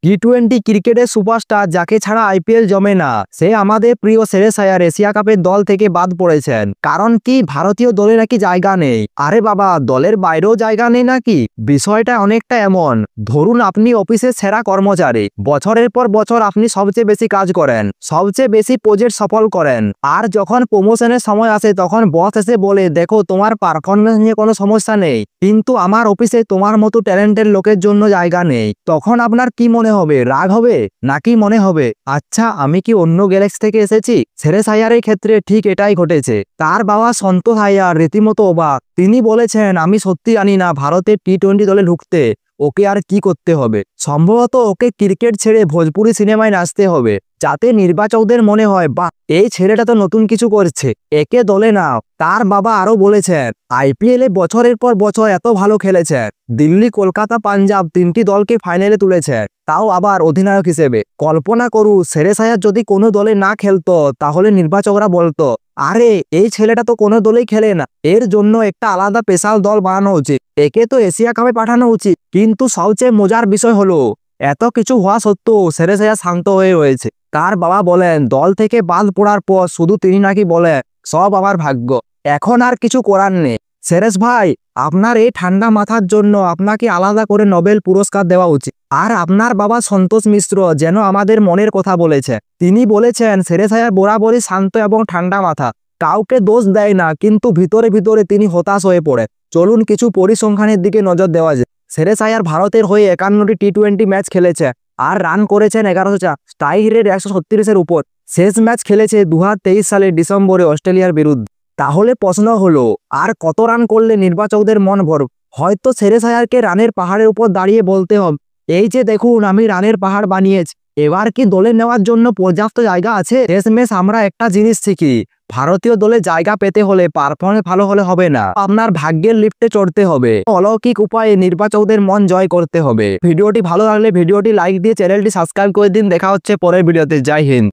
টি-20 ক্রিকেটের সুপারস্টার যাকে ছাড়া আইপিএল জমে না, সে আমাদের প্রিয় শ্রেয়স আইয়ার এশিয়া কাপের দল থেকে বাদ পড়েছেন। কারণ কি ভারতীয় দলে নাকি জায়গা নেই? আরে বাবা, দলের বাইরেও জায়গা নেই নাকি? বিষয়টা অনেকটা এমন, ধরুন আপনি অফিসের সেরা কর্মচারী, বছরের পর বছর আপনি সবচেয়ে বেশি কাজ করেন, সবচেয়ে বেশি প্রজেক্ট সফল করেন, আর যখন প্রমোশনের সময় আসে তখন বস এসে বলে, দেখো তোমার পারফরমেন্স নিয়ে কোনো সমস্যা নেই, কিন্তু আমার অফিসে তোমার মতো ট্যালেন্টেড লোকের জন্য জায়গা নেই। তখন আপনার কি মনে হবে? রাগ হবে নাকি মনে হবে আচ্ছা আমি কি অন্য গ্যালাক্সি থেকে এসেছি? শ্রেয়স আইয়ারের ক্ষেত্রে ঠিক এটাই ঘটেছে। তার বাবা সন্তোষ আইয়ার রীতিমতো অবাক। তিনি বলেছেন, আমি সত্যি জানি না ভারতের টি-20 দলে ঢুকতে ওকে আর কি করতে হবে। সম্ভবত ওকে ক্রিকেট ছেড়ে ভোজপুরি সিনেমায় নাচতে হবে, যাতে নির্বাচকদের মনে হয়, বাহ এই ছেলেটা তো নতুন কিছু করছে, একে দলে নাও। তার বাবা আরো বলেছেন, আইপিএলে বছরের পর বছর এত ভালো খেলেছেন, দিল্লি, কলকাতা, পাঞ্জাব তিনটি দলকে ফাইনালে তুলেছেন, তাও আবার অধিনায়ক হিসেবে। কল্পনা করু শ্রেয়স আইয়ার যদি কোনো দলে না খেলতো, তাহলে নির্বাচকরা বলতো, আরে এই ছেলেটা তো কোনো দলেই খেলে না, এর জন্য একটা আলাদা স্পেশাল দল বানানো উচিত, একে তো এশিয়া কাপে পাঠানো উচিত। কিন্তু সবচেয়ে মজার বিষয় হলো, এত কিছু হওয়া সত্ত্বেও শ্রেয়স আইয়ার শান্ত হয়ে রয়েছে। তার বাবা বলেন, দল থেকে বাদ পড়ার পর শুধু তিনি নাকি বলেন, সব আমার ভাগ্য, এখন আর কিছু করার নেই। শ্রেয়স ভাই, আপনার এই ঠান্ডা মাথার জন্য আপনাকে আলাদা করে নোবেল পুরস্কার দেওয়া উচিত। আর আপনার বাবা সন্তোষ মিশ্র যেন আমাদের মনের কথা বলেছে। তিনি বলেছেন, শ্রেয়স আইয়ার বরাবরই শান্ত এবং ঠান্ডা মাথা, কাউকে দোষ দেয় না, কিন্তু ভিতরে ভিতরে তিনি হতাশ হয়ে পড়ে। চলুন কিছু পরিসংখ্যানের দিকে নজর দেওয়া যায়। শ্রেয়স আইয়ার ভারতের হয়ে 51টি টি-20 ম্যাচ খেলেছে আর রান করেছেন 1104, স্ট্রাইক রেট 136-এর উপর। শেষ ম্যাচ খেলেছে 2023 সালের ডিসেম্বরে অস্ট্রেলিয়ার বিরুদ্ধে। তাহলে প্রশ্ন হলো, আর কত রান করলে নির্বাচকদের মন ভরবে? হয়তো শ্রেয়স আইয়ারকে রানের পাহাড়ের উপর দাঁড়িয়ে বলতে হবে, এই যে দেখুন আমি রানের পাহাড় বানিয়েছি, এবার কি দলে নেওয়ার জন্য পর্যাপ্ত জায়গা আছে? শেষমেশ আমরা একটা জিনিস শিখি, ভারতীয় দলে জায়গা পেতে হলে পারফরমেন্স ভালো হলে হবে না, আপনার ভাগ্যের লিফটে চড়তে হবে, অলৌকিক উপায়ে নির্বাচকদের মন জয় করতে হবে। ভিডিওটি ভালো লাগলে ভিডিওটি লাইক দিয়ে চ্যানেলটি সাবস্ক্রাইব করে দিন। দেখা হচ্ছে পরের ভিডিওতে। জয় হিন্দ।